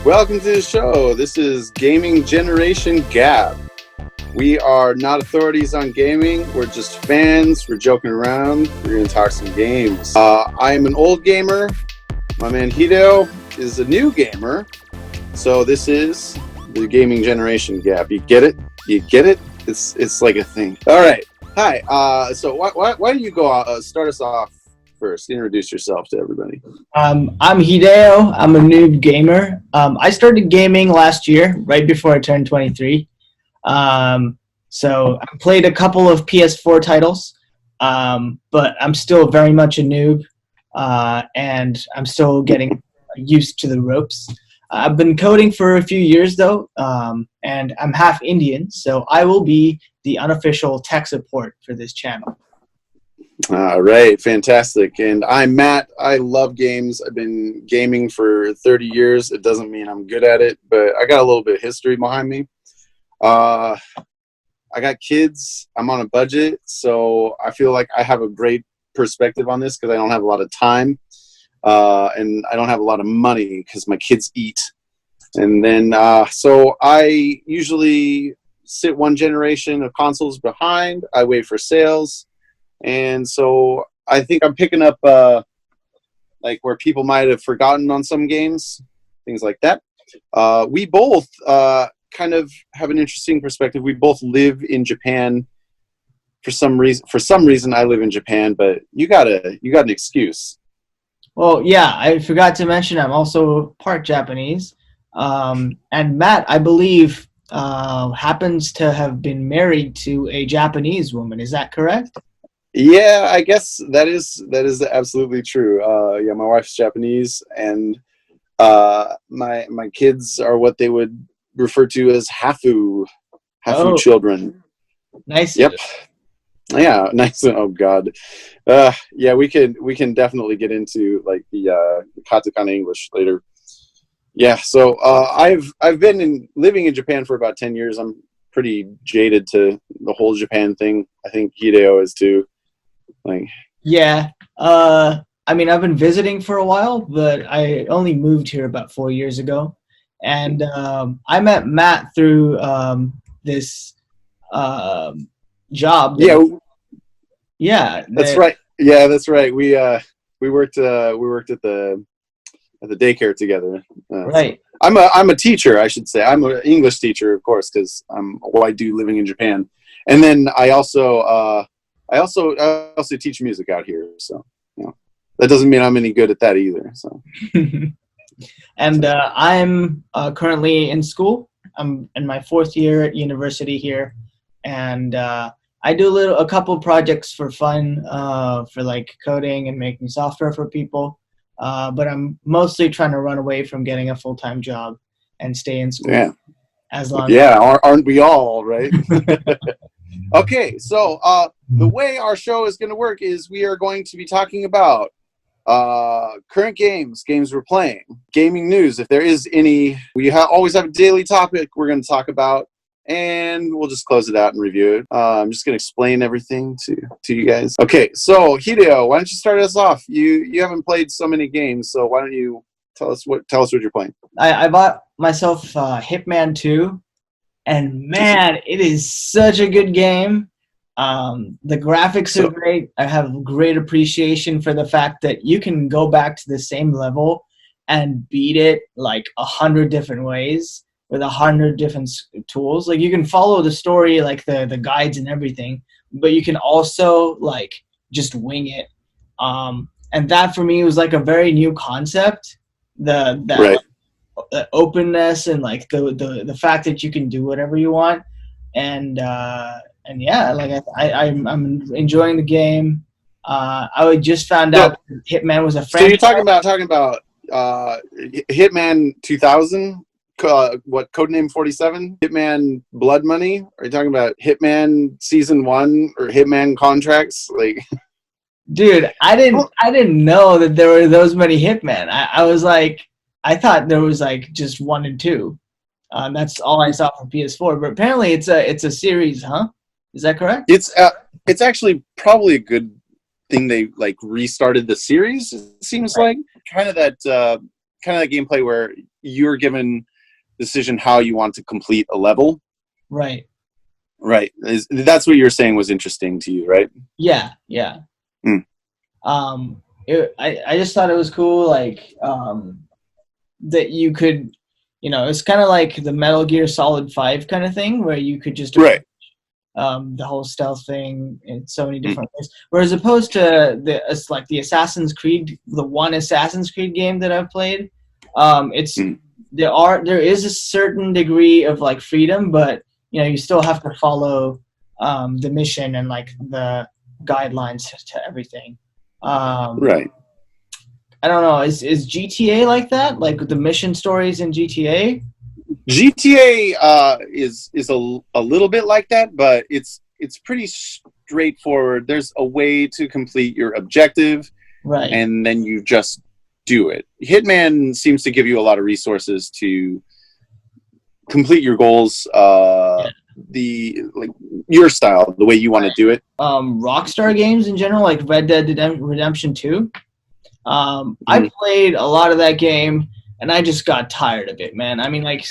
Welcome to the show. This is Gaming Generation Gap. We are not authorities on gaming. We're just fans. We're joking around. We're going to talk some games. I am an old gamer. My man Hideo is a new gamer. So this is the Gaming Generation Gap. You get it? You get it? It's like a thing. All right. Hi. So why don't you go start us off first? Introduce yourself to everybody. I'm Hideo. I'm a noob gamer. I started gaming last year, right before I turned 23. So I played a couple of PS4 titles, but I'm still very much a noob, and I'm still getting used to the ropes. I've been coding for a few years, though, and I'm half Indian, so I will be the unofficial tech support for this channel. All right, fantastic. And I'm Matt. I love games. I've been gaming for 30 years. It doesn't mean I'm good at it, but I got a little bit of history behind me. I got kids. I'm on a budget, so I feel like I have a great perspective on this because I don't have a lot of time, and I don't have a lot of money because my kids eat. And then, so I usually sit one generation of consoles behind. I wait for sales. And so I think I'm picking up like where people might have forgotten on some games, things like that. We both kind of have an interesting perspective. We both live in Japan. For some reason, I live in Japan, but you got an excuse. Well, yeah, I forgot to mention I'm also part Japanese. And Matt, I believe, happens to have been married to a Japanese woman. Is that correct? Yeah, I guess that is absolutely true. Yeah, my wife's Japanese, and my kids are what they would refer to as hafu children. Nice. Yep. Yeah, nice. Oh God. Yeah, we can definitely get into like the katakana English later. Yeah, so I've been living in Japan for about 10 years. I'm pretty jaded to the whole Japan thing. I think Hideo is too. Yeah. I mean, I've been visiting for a while, but I only moved here about 4 years ago. And I met Matt through this job. Yeah, that's right. Yeah, that's right. We worked at the daycare together. Right. So I'm a teacher, I should say. I'm an English teacher, of course, because I'm a white dude living in Japan. And then I also teach music out here. So that doesn't mean I'm any good at that either. So. And I'm currently in school. I'm in my 4th year at university here, and I do a couple projects for fun, for like coding and making software for people. But I'm mostly trying to run away from getting a full-time job and stay in school. Yeah. As long. Yeah, aren't we all, right? Okay, so the way our show is going to work is we are going to be talking about current games we're playing, gaming news, if there is any. We always have a daily topic we're going to talk about, and we'll just close it out and review it. I'm just going to explain everything to you guys. Okay, so Hideo, why don't you start us off? You haven't played so many games, so why don't you tell us what you're playing? I bought myself Hitman 2, and man, it is such a good game. The graphics are great. I have great appreciation for the fact that you can go back to the same level and beat it like 100 different ways with 100 different tools. Like you can follow the story, like the guides and everything, but you can also like just wing it. And that for me was like a very new concept. Right. Like, the openness and like the fact that you can do whatever you want, and yeah, like I'm enjoying the game. I just found out Hitman was a franchise. So you're talking about Hitman 2000, what codename 47, Hitman Blood Money? Are you talking about Hitman Season 1 or Hitman Contracts? Like, dude, I didn't know that there were those many Hitman. I was like, I thought there was like just 1 and 2. That's all I saw from PS4. But apparently it's a series, huh? Is that correct? It's actually probably a good thing they like restarted the series. It seems like kind of that gameplay where you're given decision how you want to complete a level. Right. Right. That's what you're saying was interesting to you, right? Yeah. Yeah. Mm. I just thought it was cool, like that you could, it's kind of like the Metal Gear Solid 5 kind of thing, where you could just Right. the whole stealth thing in so many different ways. Whereas opposed to it's like the Assassin's Creed, the one Assassin's Creed game that I've played, there is a certain degree of like freedom, but you still have to follow the mission and like the guidelines to everything. Right. I don't know. Is GTA like that? Like the mission stories in GTA? GTA is a little bit like that, but it's pretty straightforward. There's a way to complete your objective, right? And then you just do it. Hitman seems to give you a lot of resources to complete your goals. Your style, the way you want to do it. Rockstar games in general, like Red Dead Redemption 2. I played a lot of that game, and I just got tired of it, man. I mean, like,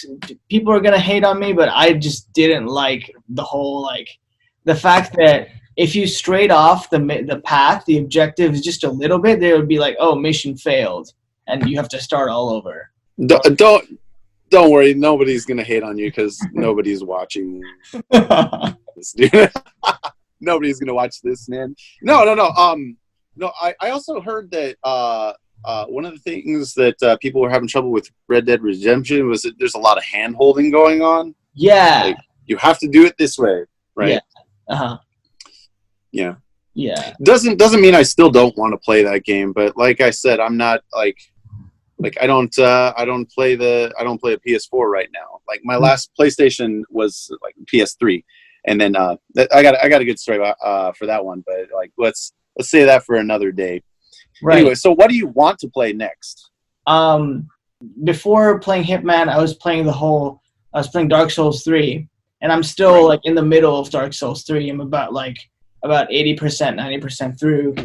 people are gonna hate on me, but I just didn't like the whole, like, the fact that if you strayed off the path, the objective is just a little bit, they would be like, oh, mission failed, and you have to start all over. Don't worry, nobody's gonna hate on you because nobody's watching this, dude. Nobody's gonna watch this, man. No. No, I also heard that one of the things that people were having trouble with Red Dead Redemption was that there's a lot of hand-holding going on. Yeah. Like, you have to do it this way, right? Yeah. Uh-huh. Yeah. Yeah. Doesn't mean I still don't want to play that game, but like I said, I'm not like I don't play a PS4 right now. Like my last PlayStation was like PS3, and then I got a good story for that one, but like let's say that for another day. Right. Anyway, so what do you want to play next? Before playing Hitman, I was playing Dark Souls 3, and I'm still like in the middle of Dark Souls 3. I'm about 80%, 90% through.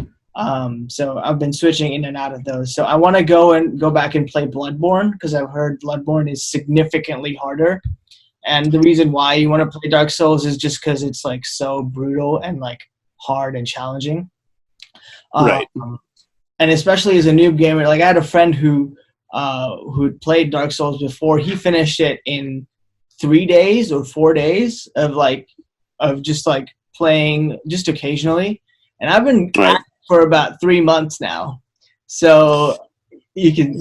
So I've been switching in and out of those. So I want to go back and play Bloodborne, because I've heard Bloodborne is significantly harder. And the reason why you want to play Dark Souls is just because it's like so brutal and like hard and challenging. Right. And especially as a noob gamer, like I had a friend who played Dark Souls before. He finished it in 3 days or 4 days of just like playing just occasionally. And I've been at it for about 3 months now. So you can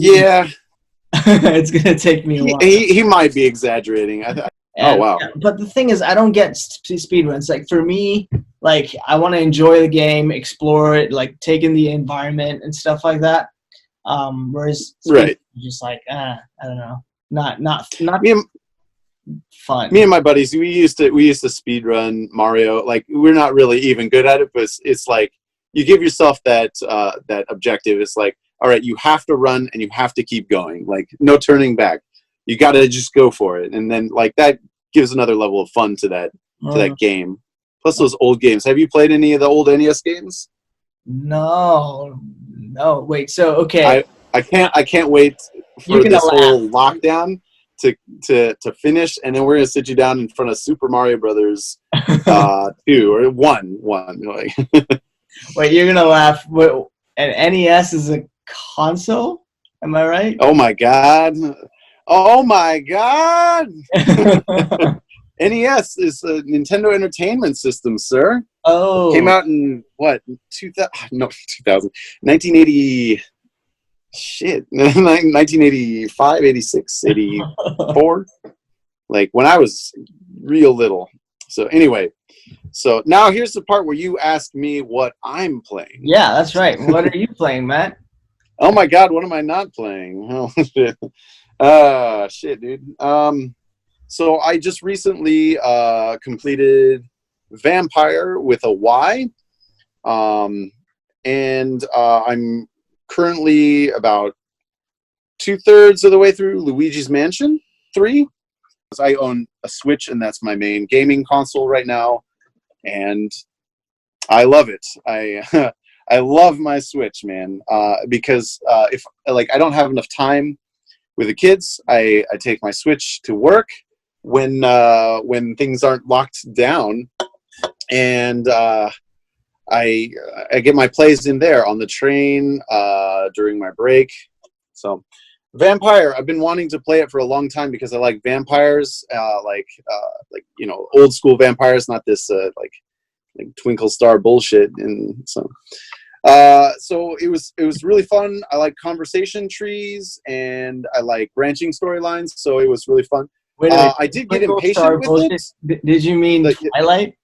it's gonna take me a while. He might be exaggerating. Oh wow! But the thing is, I don't get speedruns. Like for me, like I want to enjoy the game, explore it, like take in the environment and stuff like that. Whereas just like I don't know, not fun. Me and my buddies, we used to speedrun Mario. Like we're not really even good at it, but it's like you give yourself that objective. It's like, all right, you have to run and you have to keep going. Like no turning back. You got to just go for it, and then like that gives another level of fun to that game. Plus those old games. Have you played any of the old NES games? No. Wait. So okay. I can't wait for this whole lockdown to finish, and then we're gonna sit you down in front of Super Mario Brothers 2 or 1. Like. Wait, you're gonna laugh. An NES is a console? Am I right? Oh my god! NES is a Nintendo Entertainment System, sir. Oh. Came out in what? 1980. Shit. 1985, 86, 84. Like when I was real little. So anyway, so now here's the part where you ask me what I'm playing. Yeah, that's right. What are you playing, Matt? Oh my god, what am I not playing? Oh shit. Shit, dude. So I just recently completed Vampire with a Y. And I'm currently about 2/3 of the way through Luigi's Mansion 3. I own a Switch, and that's my main gaming console right now. And I love it. I love my Switch, man, because if like I don't have enough time with the kids. I take my Switch to work when things aren't locked down, and I get my plays in there on the train during my break. So Vampire, I've been wanting to play it for a long time because I like vampires, like old school vampires, not this like Twinkle Star bullshit. And so it was really fun. I like conversation trees and I like branching storylines, so it was really fun. Wait a minute. I did get impatient with it. Did you mean Twilight?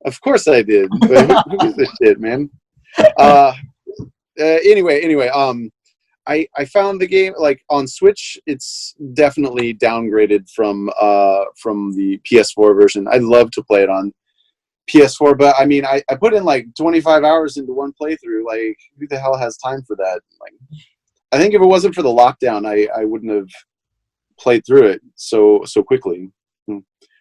Of course I did. But who gives a shit, man? Anyway, I found the game like on Switch. It's definitely downgraded from the PS4 version. I'd love to play it on PS4, but I mean, I put in like 25 hours into one playthrough. Like, who the hell has time for that? Like, I think if it wasn't for the lockdown, I wouldn't have played through it so quickly.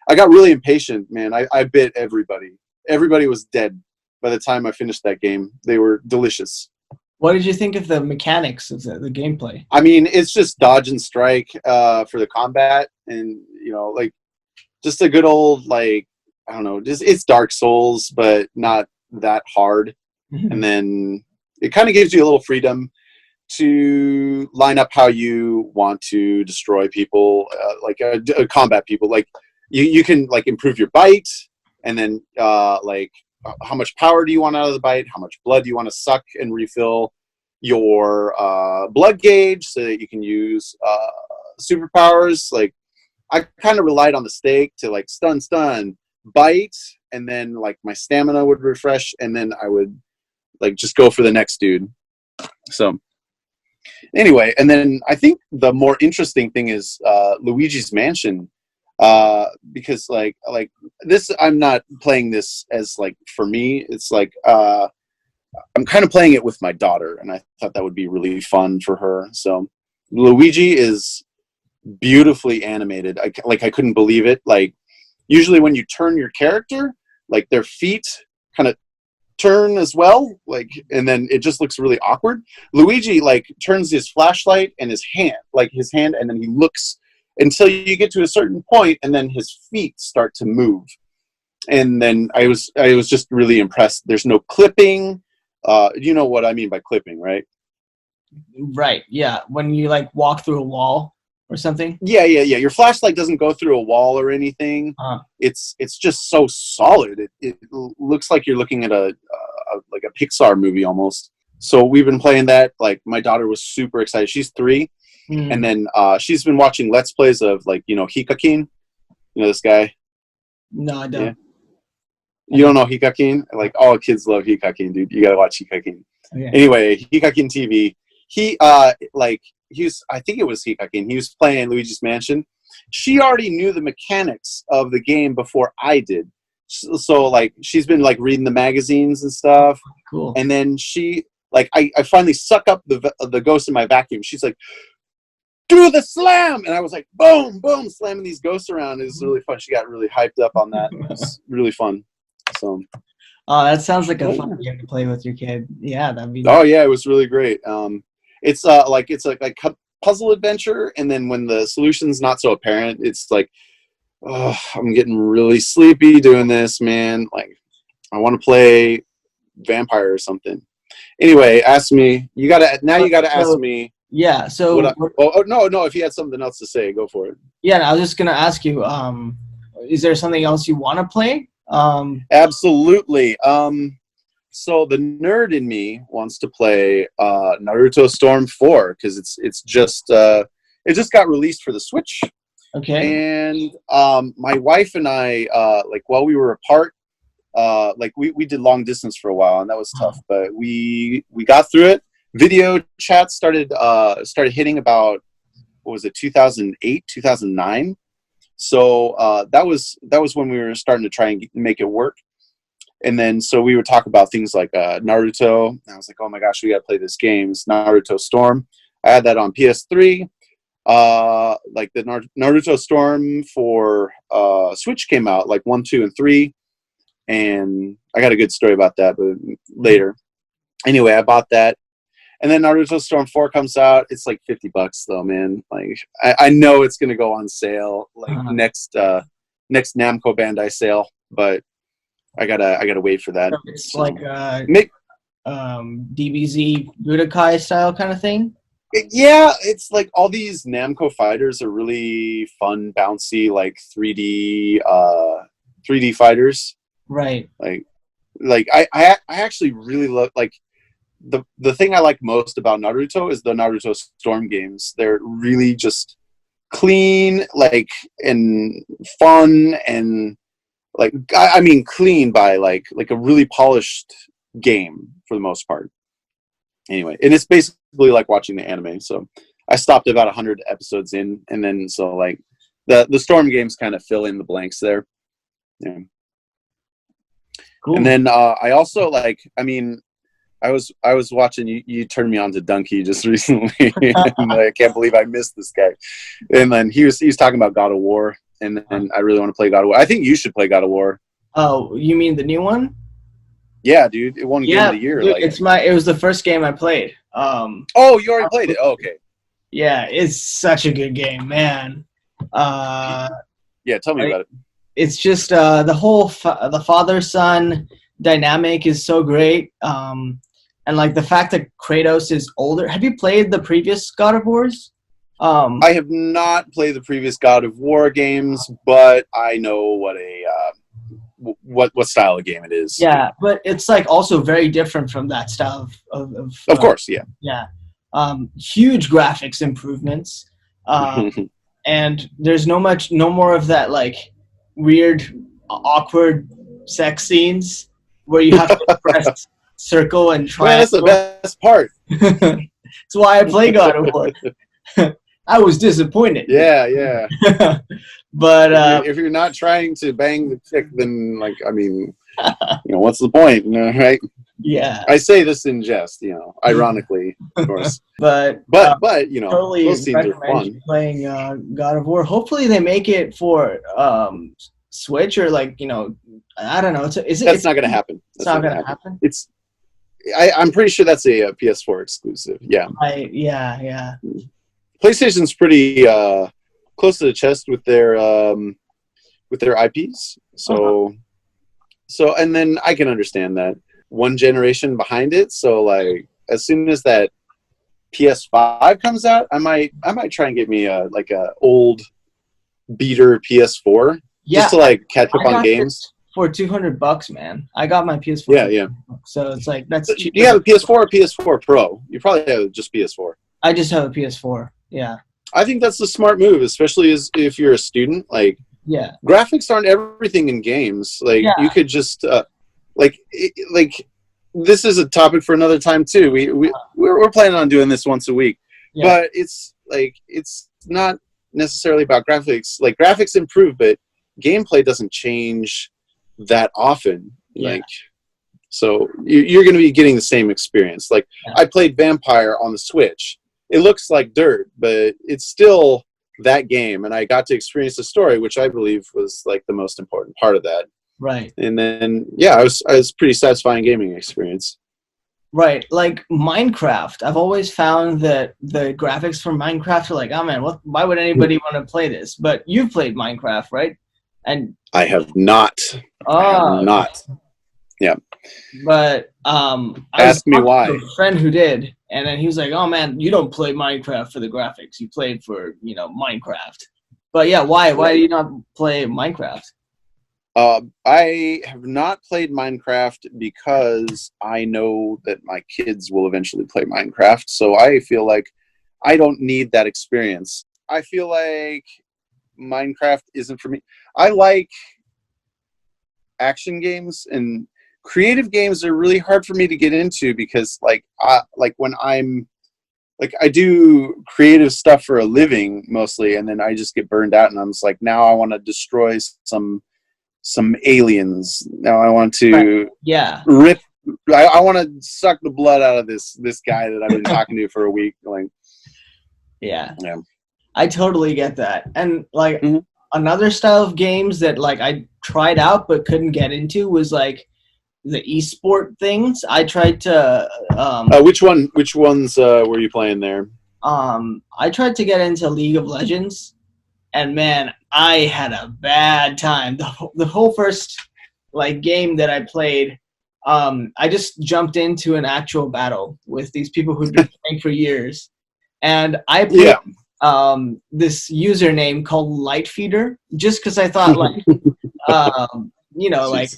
I got really impatient, man. I bit everybody. Everybody was dead by the time I finished that game. They were delicious. What did you think of the mechanics of the gameplay? I mean, it's just dodge and strike for the combat, and like just a good old like I don't know, just it's Dark Souls, but not that hard. And then it kind of gives you a little freedom to line up how you want to destroy people, like combat people. Like you can like improve your bite, and then like how much power do you want out of the bite? How much blood do you want to suck and refill your blood gauge so that you can use superpowers? Like I kind of relied on the stake to like stun, bite, and then like my stamina would refresh, and then I would like just go for the next dude. So anyway, and then I think the more interesting thing is Luigi's Mansion, because like this, I'm not playing this as like for me. It's like I'm kind of playing it with my daughter, and I thought that would be really fun for her. So Luigi is beautifully animated. I couldn't believe it. Like usually when you turn your character, like their feet kind of turn as well, like, and then it just looks really awkward. Luigi like turns his flashlight and his hand, and then he looks until you get to a certain point, and then his feet start to move. And then I was just really impressed. There's no clipping. You know what I mean by clipping, right? Right. Yeah. When you like walk through a wall or something. Yeah. Your flashlight doesn't go through a wall or anything. It's just so solid. It looks like you're looking at a Pixar movie almost. So we've been playing that. Like my daughter was super excited. She's 3, and then she's been watching Let's Plays of like Hikakin. You know this guy? No, I don't. Yeah. You don't know Hikakin? Like all kids love Hikakin, dude. You gotta watch Hikakin. Okay. Anyway, Hikakin TV. I think it was Hikakin. He was playing Luigi's Mansion. She already knew the mechanics of the game before I did. So like she's been like reading the magazines and stuff. Cool. And then she like I finally suck up the ghost in my vacuum. She's like, do the slam, and I was like, boom, boom, slamming these ghosts around. It was really fun. She got really hyped up on that. It was really fun. So. Oh, that sounds like a fun game to play with your kid. Yeah, that'd be. Oh yeah, it was really great. It's like puzzle adventure, and then when the solution's not so apparent, it's like, oh, I'm getting really sleepy doing this, man. Like, I want to play Vampire or something. Anyway, ask me. You gotta ask me. Yeah. So. No. If you had something else to say, go for it. Yeah, I was just gonna ask you. Is there something else you want to play? Absolutely. So the nerd in me wants to play Naruto Storm 4 because it just got released for the Switch. Okay. And my wife and I, like while we were apart, like we did long distance for a while, and that was tough. But we got through it. Video chat started hitting about, what was it, 2008, 2009. So that was when we were starting to try and make it work. And then so we would talk about things like Naruto. And I was like, oh my gosh, we got to play this game. It's Naruto Storm. I had that on PS3. Like the Naruto Storm for Switch came out, like 1, 2, and 3. And I got a good story about that, but later. Anyway, I bought that. And then Naruto Storm 4 comes out. It's like $50 though, man. Like I know it's gonna go on sale like next Namco Bandai sale, but I gotta wait for that. It's like DBZ Budokai style kind of thing. Yeah, it's like all these Namco fighters are really fun, bouncy, like 3D fighters. Right. Like I actually really love like the thing I like most about Naruto is the Naruto Storm games. They're really just clean, like, and fun, and like I mean clean by like a really polished game for the most part. Anyway, and it's basically like watching the anime. So I stopped about 100 episodes in, and then so like the Storm games kind of fill in the blanks there. Yeah. Cool. And then I also like, I mean, I was watching you turned me on to Dunkey just recently, and I can't believe I missed this guy. And then he was talking about God of War, and then I really want to play God of War. I think you should play God of War. Oh, you mean the new one? Yeah, dude, it won Game of the Year. Dude, like it was the first game I played. Oh, you already played it? Oh, okay. Yeah, it's such a good game, man. Yeah, tell me about it. It's just the whole the father-son dynamic is so great, and like the fact that Kratos is older. Have you played the previous God of Wars? I have not played the previous God of War games, but I know what what style of game it is. Yeah, but it's like also very different from that style of course, yeah. Yeah, huge graphics improvements, and there's no more of that like weird, awkward sex scenes where you have to press circle and triangle. That's the best part. That's why I play God of War. I was disappointed. Yeah. But if you're not trying to bang the chick, then like, I mean, what's the point, right? Yeah. I say this in jest, ironically, of course. but totally those scenes are fun. Playing God of War. Hopefully they make it for Switch or like, I don't know. That's not going to happen. It's not going to happen. I'm pretty sure that's a PS4 exclusive. Yeah. Yeah. PlayStation's pretty close to the chest with their IPs. So and then I can understand that one generation behind it. So like as soon as that PS5 comes out, I might try and get me a old beater PS4 just to like catch up on games. For $200, man. I got my PS4. Yeah. So it's like that's cheap. Do you have a PS4 or PS4 Pro? You probably have just PS4. I just have a PS4. Yeah. I think that's a smart move, especially if you're a student. Like, yeah, graphics aren't everything in games. Like, you could just like this is a topic for another time too. We're planning on doing this once a week, but it's not necessarily about graphics. Like, graphics improve, but gameplay doesn't change that often. Like, so you're going to be getting the same experience. Like, I played Vampire on the Switch. It looks like dirt, but it's still that game, and I got to experience the story, which I believe was like the most important part of that. Right. And then I was pretty satisfying gaming experience. Right. Like Minecraft, I've always found that the graphics for Minecraft are like, oh man, why would anybody want to play this? But you've played Minecraft, right? And I have not. I have not. Yeah. But ask me why. A friend who did, and then he was like, "Oh man, you don't play Minecraft for the graphics. You played for Minecraft." But yeah, why? Why do you not play Minecraft? I have not played Minecraft because I know that my kids will eventually play Minecraft. So I feel like I don't need that experience. I feel like Minecraft isn't for me. I like action games, and creative games are really hard for me to get into because when I'm like, I do creative stuff for a living mostly, and then I just get burned out, and I'm just like, now I want to destroy some aliens. Now I want to rip. I want to suck the blood out of this guy that I've been talking to for a week. Like, yeah. I totally get that. And like another style of games that like I tried out but couldn't get into was like the esport things. I tried to which ones were you playing there? I tried to get into League of Legends, and man, I had a bad time. The whole first like game that I played, I just jumped into an actual battle with these people who'd been playing for years, and I played this username called Lightfeeder just because I thought like like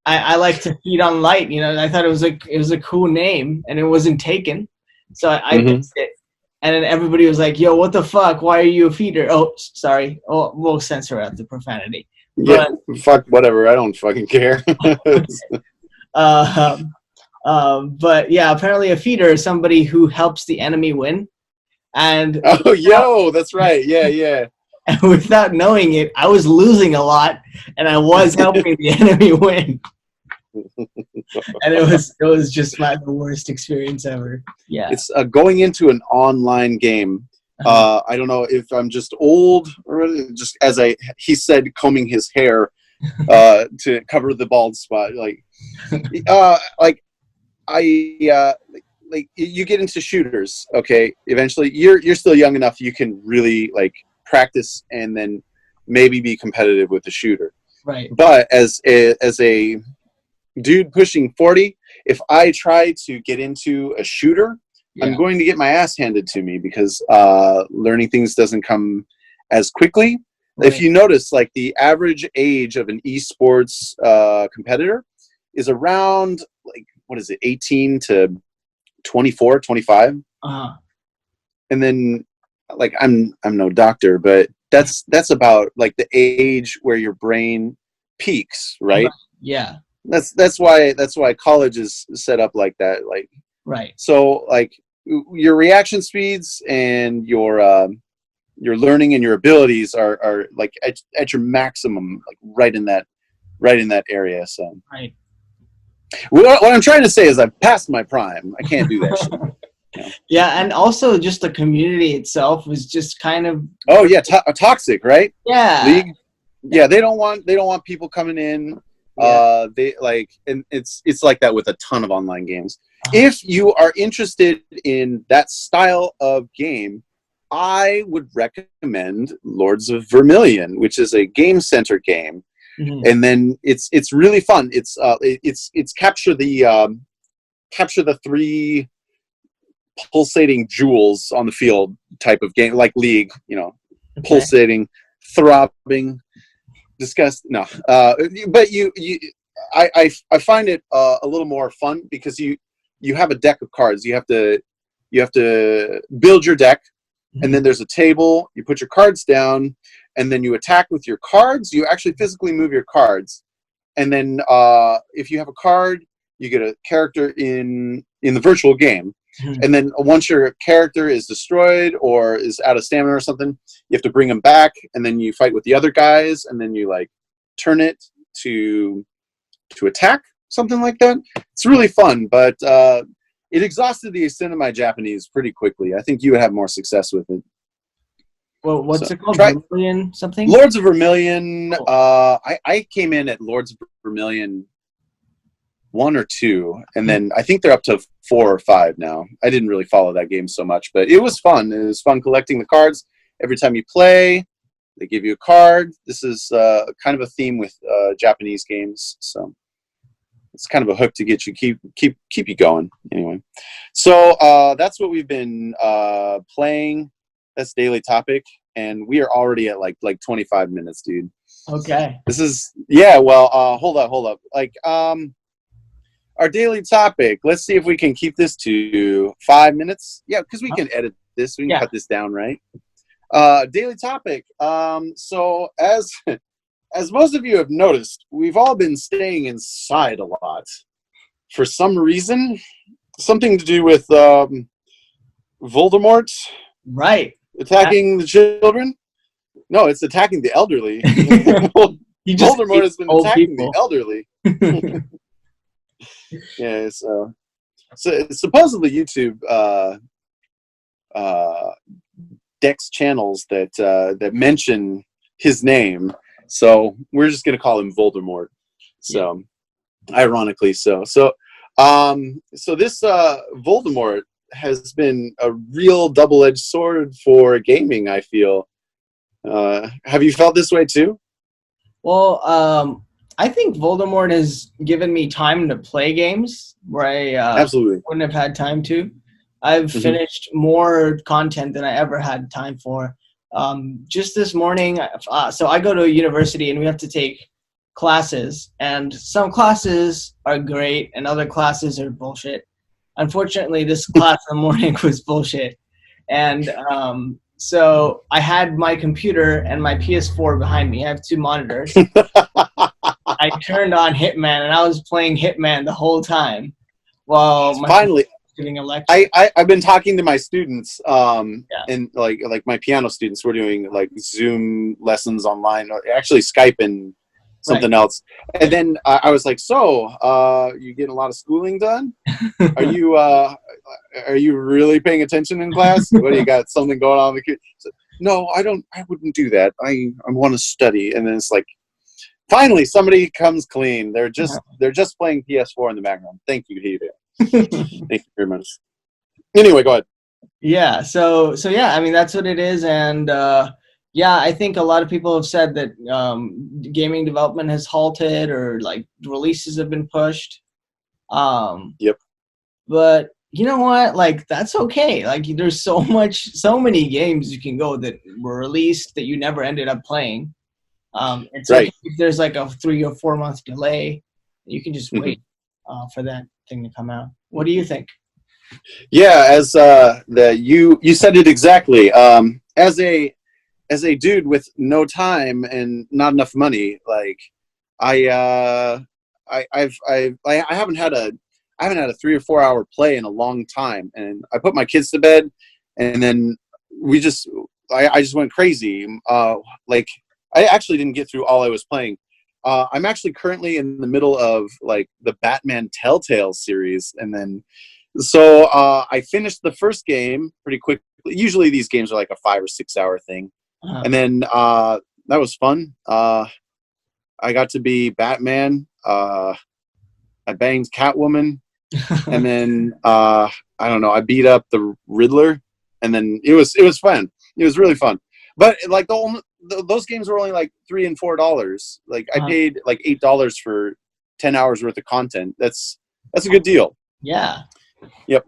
I like to feed on light. I thought it was a cool name, and it wasn't taken, so I picked it. And then everybody was like, "Yo, what the fuck? Why are you a feeder?" Oh, sorry. Oh, we'll censor out the profanity. Yeah, fuck whatever. I don't fucking care. But yeah, apparently a feeder is somebody who helps the enemy win. And that's right. Yeah. And without knowing it, I was losing a lot, and I was helping the enemy win. And it was just the worst experience ever. Yeah, it's going into an online game. I don't know if I'm just old or just he said, combing his hair to cover the bald spot. Like you get into shooters. Okay, eventually you're still young enough you can really like practice and then maybe be competitive with the shooter. Right. But as a dude pushing 40, if I try to get into a shooter, I'm going to get my ass handed to me because learning things doesn't come as quickly. Right. If you notice, like the average age of an esports competitor is around 18 to 24, 25. And then like I'm no doctor, but that's about like the age where your brain peaks, right? Yeah. That's why college is set up like that. Like, right. So like your reaction speeds and your learning and your abilities are like at your maximum, like right in that area. So right. What I'm trying to say is I've passed my prime. I can't do that shit. Yeah, and also just the community itself was just kind of toxic, right? Yeah. League. Yeah, they don't want people coming in. Yeah. They like, and it's like that with a ton of online games. If you are interested in that style of game, I would recommend Lords of Vermilion, which is a game center game. Mm-hmm. And then it's really fun. It's capture the 3 pulsating jewels on the field type of game, like League, pulsating, throbbing, disgust. No, but I find it a little more fun because you have a deck of cards. You have to build your deck, and then there's a table. You put your cards down, and then you attack with your cards. You actually physically move your cards, and then if you have a card, you get a character in the virtual game. And then once your character is destroyed or is out of stamina or something, you have to bring them back, and then you fight with the other guys, and then you like turn it to attack, something like that. It's really fun, but it exhausted the extent of my Japanese pretty quickly. I think you would have more success with it. Well, what's it called? Vermilion something? Lords of Vermilion. Oh. I came in at Lords of Vermilion 1 or 2, and then I think they're up to 4 or 5 now. I didn't really follow that game so much, but it was fun. It was fun collecting the cards. Every time you play, they give you a card. This is kind of a theme with Japanese games, so it's kind of a hook to get you keep you going. Anyway, so that's what we've been playing. That's Daily Topic, and we are already at like 25 minutes, dude. Okay. This is well, hold up. Like our daily topic, let's see if we can keep this to 5 minutes. Yeah, because we can edit this. We can cut this down, right? Daily topic. So as most of you have noticed, we've all been staying inside a lot. For some reason, something to do with Voldemort. Right. Attacking the children? No, it's attacking the elderly. Voldemort has been attacking the elderly. Yeah, so supposedly YouTube decks channels that mention his name, so we're just gonna call him Voldemort. So Ironically so. So this Voldemort has been a real double-edged sword for gaming, I feel. Have you felt this way too? Well, I think Voldemort has given me time to play games where I Absolutely. wouldn't have had time to. I've finished more content than I ever had time for. Just this morning, so I go to a university and we have to take classes, and some classes are great and other classes are bullshit. Unfortunately, this class in the morning was bullshit. And so I had my computer and my PS4 behind me. I have two monitors. I turned on Hitman and I was playing Hitman the whole time while my Finally, giving a lecture. I've been talking to my students, and like my piano students. We're doing like Zoom lessons online, or actually Skype and something else. And then I was like, "So, you getting a lot of schooling done? Are you really paying attention in class? What do you got? Something going on?" So, no, I don't. I wouldn't do that. I want to study. And then it's like, finally, somebody comes clean. They're just playing PS4 in the background. Thank you, Hita. Thank you very much. Anyway, go ahead. Yeah. So yeah. I mean, that's what it is, and yeah, I think a lot of people have said that gaming development has halted or like releases have been pushed. Yep. But you know what? Like that's okay. Like there's so many games you can go that were released that you never ended up playing. It's okay if there's like a 3 or 4 month delay. You can just wait for that thing to come out. What do you think? Yeah, as you said it exactly. As a dude with no time and not enough money, like I haven't had a 3 or 4 hour play in a long time, and I put my kids to bed, and then I just went crazy. Like I actually didn't get through all I was playing. I'm actually currently in the middle of like the Batman Telltale series, and then so I finished the first game pretty quickly. Usually these games are like a 5 or 6 hour thing, and then that was fun. I got to be Batman. I banged Catwoman, and then I don't know. I beat up the Riddler, and then it was fun. It was really fun. But like those games were only like $3 and $4. Like I paid like $8 for 10 hours worth of content. That's a good deal. Yeah. Yep.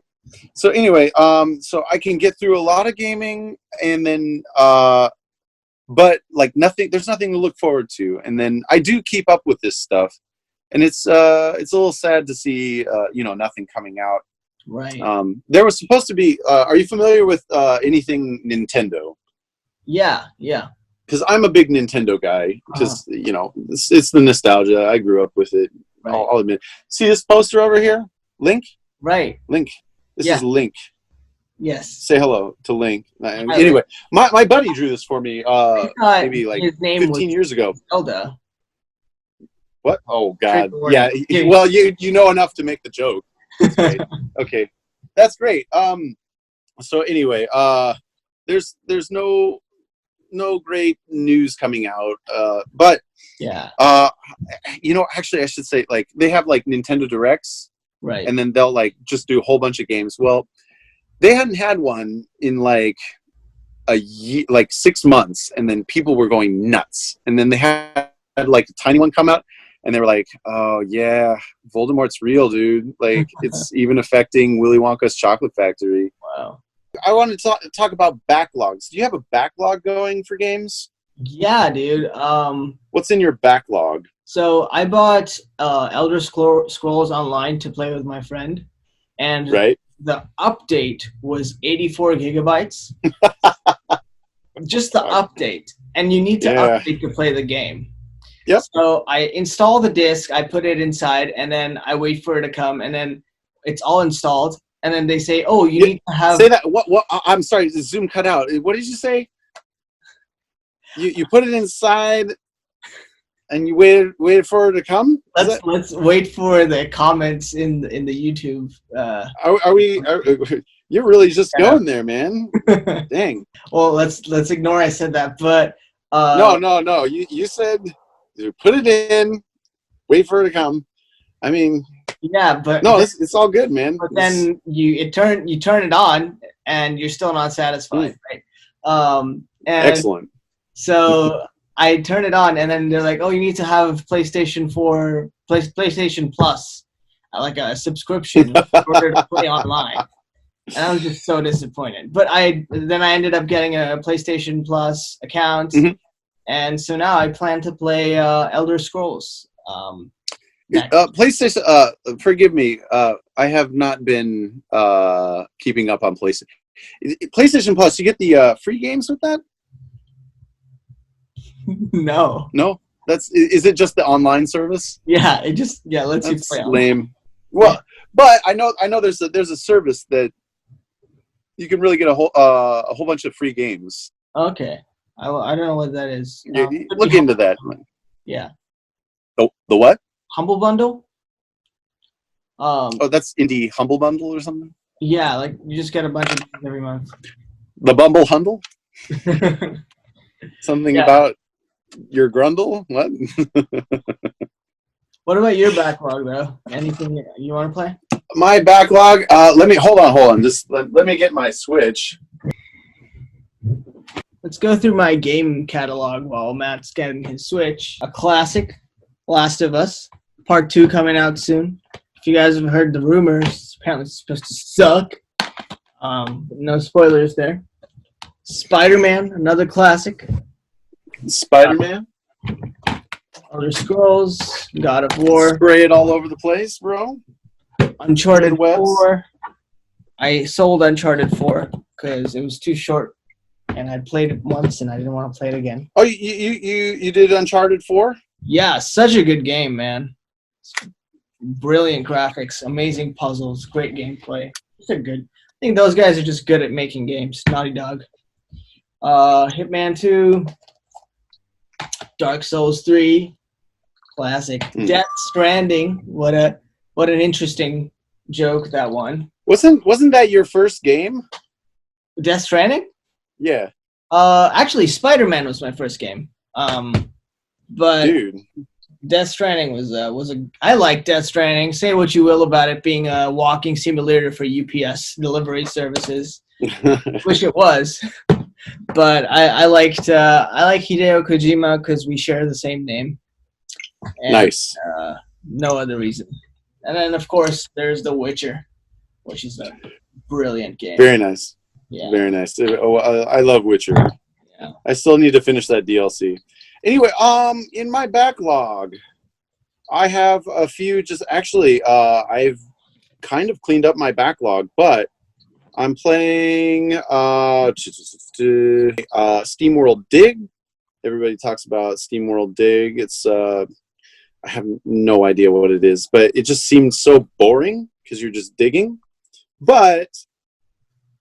So anyway, so I can get through a lot of gaming, and then but like there's nothing to look forward to. And then I do keep up with this stuff, and it's a little sad to see nothing coming out. Right. There was supposed to be are you familiar with anything Nintendo? Yeah. Because I'm a big Nintendo guy. Because it's the nostalgia. I grew up with it. Right. I'll admit. See this poster over here, Link? Right. Link. This is Link. Yes. Say hello to Link. Anyway, my buddy drew this for me maybe like 15 years ago. Zelda. What? Oh God. Yeah. Well, you know enough to make the joke. That's great. Okay. That's great. So anyway, there's no great news coming out. But yeah. Actually I should say, like, they have like Nintendo Directs. Right. And then they'll like just do a whole bunch of games. Well, they hadn't had one in like a year, like 6 months, and then people were going nuts. And then they had like a tiny one come out, and they were like, "Oh yeah, Voldemort's real, dude. Like it's even affecting Willy Wonka's chocolate factory." Wow. I wanted to talk about backlogs. Do you have a backlog going for games? Yeah, dude. What's in your backlog? So I bought Elder Scrolls Online to play with my friend, and the update was 84 gigabytes. Just the update, and you need to update to play the game. Yep. So I install the disc, I put it inside, and then I wait for it to come, and then it's all installed, and then they say, "Oh, you need to have." Say that. What? I'm sorry, the Zoom cut out. What did you say? You put it inside. And you waited for it to come? Let's wait for the comments in the YouTube. You're really just going there, man. Dang. Well, let's ignore I said that, but no. You said put it in, wait for it to come. I mean, Yeah, but no, it's all good, man. but then you turn it on and you're still not satisfied, right? And Excellent. so I turn it on, and then they're like, "Oh, you need to have PlayStation 4, PlayStation Plus, like a subscription in order to play online." And I was just so disappointed. But then I ended up getting a PlayStation Plus account, and so now I plan to play Elder Scrolls. PlayStation. Forgive me. I have not been keeping up on PlayStation. PlayStation Plus. You get the free games with that? No. No. Is it just the online service? Yeah, it just lets you play. Lame. Well, but I know there's a service that you can really get a whole bunch of free games. Okay. I don't know what that is. Look into that. Yeah. Oh, the what? Humble Bundle? That's Indie Humble Bundle or something? Yeah, like you just get a bunch of games every month. The Bumble Humble? Something about your grundle? What? What about your backlog, though? Anything you want to play? My backlog? Let me hold on. Just let me get my Switch. Let's go through my game catalog while Matt's getting his Switch. A classic, Last of Us, Part 2 coming out soon. If you guys have heard the rumors, apparently it's supposed to suck. No spoilers there. Spider-Man, another classic. Spider-Man? Elder Scrolls, God of War. Spray it all over the place, bro. Uncharted 4. I sold Uncharted 4 because it was too short, and I played it once and I didn't want to play it again. Oh, you did Uncharted 4? Yeah, such a good game, man. Brilliant graphics, amazing puzzles, great gameplay. They're good. I think those guys are just good at making games. Naughty Dog. Hitman 2. Dark Souls 3. Classic. Death Stranding. What an interesting joke, that one. Wasn't that your first game? Death Stranding? Yeah. Actually, Spider-Man was my first game. But dude, Death Stranding was I like Death Stranding. Say what you will about it being a walking simulator for UPS delivery services. Wish it was. But I like Hideo Kojima because we share the same name. And, nice. No other reason. And then of course there's The Witcher, which is a brilliant game. Very nice. Yeah. Very nice. I love Witcher. Yeah. I still need to finish that DLC. Anyway, in my backlog, I have a few. I've kind of cleaned up my backlog, but I'm playing SteamWorld Dig. Everybody talks about SteamWorld Dig. It's I have no idea what it is, but it just seemed so boring because you're just digging. But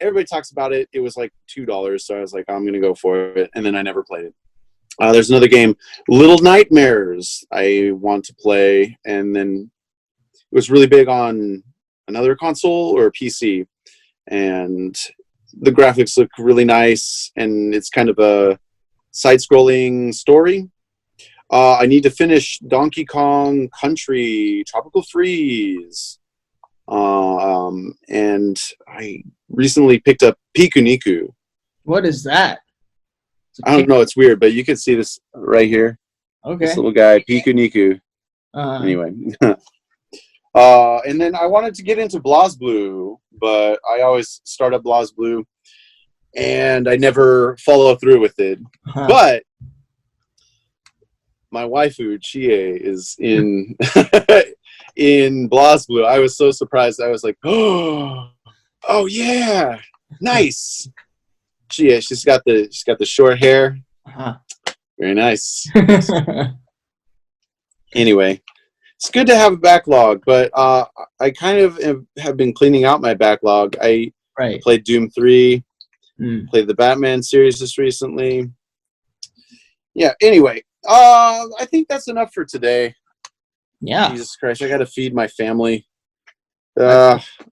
everybody talks about it. It was like $2, so I was like, I'm gonna go for it, and then I never played it. There's another game, Little Nightmares, I want to play, and then it was really big on another console or PC, and the graphics look really nice, and it's kind of a side-scrolling story. I need to finish Donkey Kong Country Tropical Freeze, and I recently picked up Pikuniku. What is that? I don't know. It's weird, but you can see this right here. Okay. This little guy, Pikuniku. Anyway. And then I wanted to get into BlazBlue, but I always start up BlazBlue, and I never follow through with it. But my waifu, Chie, is in in BlazBlue. I was so surprised. I was like, oh yeah, nice. She's got the short hair. Very nice. Anyway, it's good to have a backlog, but I kind of have been cleaning out my backlog. I played Doom 3, played the Batman series just recently. Yeah. Anyway, I think that's enough for today. Yeah. Jesus Christ, I got to feed my family.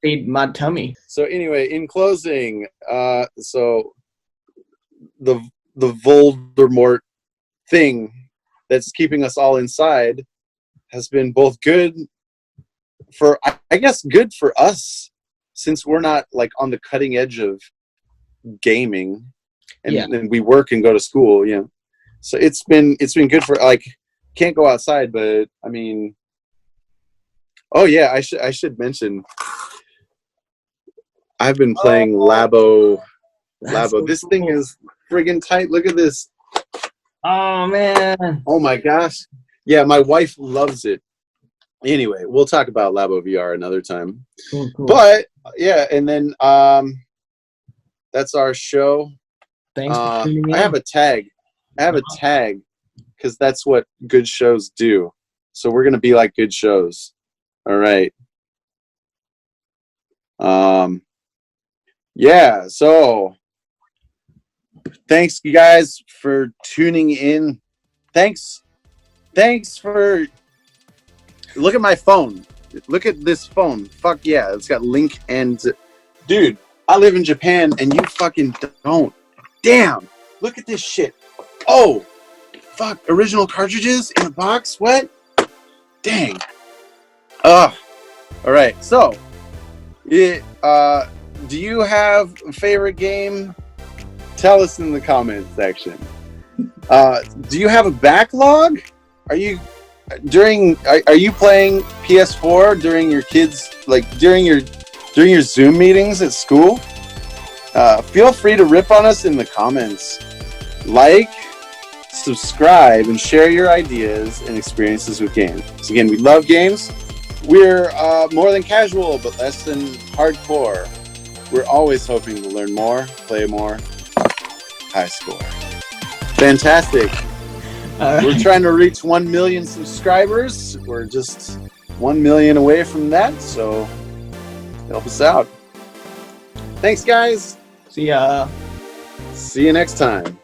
Feed my tummy. So anyway, in closing, so the Voldemort thing that's keeping us all inside has been both good for I guess good for us, since we're not like on the cutting edge of gaming, and we work and go to school, you know. So it's been good for, like, can't go outside, but I mean, oh yeah, I should mention, I've been playing Labo. So this cool. thing is friggin' tight. Look at this. Oh man. Oh my gosh. Yeah, my wife loves it. Anyway, we'll talk about Labo VR another time. Cool. But yeah, and then that's our show. Thanks for tuning in. I have a tag. Because that's what good shows do. So we're gonna be like good shows. All right. Yeah, so thanks you guys for tuning in. Thanks for, look at my phone. Look at this phone. Fuck yeah, it's got link and dude, I live in Japan and you fucking don't. Damn, look at this shit. Oh, fuck, original cartridges in a box? What? Dang. Ugh. All right, so do you have a favorite game? Tell us in the comment section. Do you have a backlog? Are you playing PS4 during your kids, like during your Zoom meetings at school? Feel free to rip on us in the comments. Like, subscribe, and share your ideas and experiences with games. Again, we love games. We're more than casual, but less than hardcore. We're always hoping to learn more, play more, high score. Fantastic. We're trying to reach 1 million subscribers. We're just 1 million away from that, so help us out. Thanks, guys. See ya. See you next time.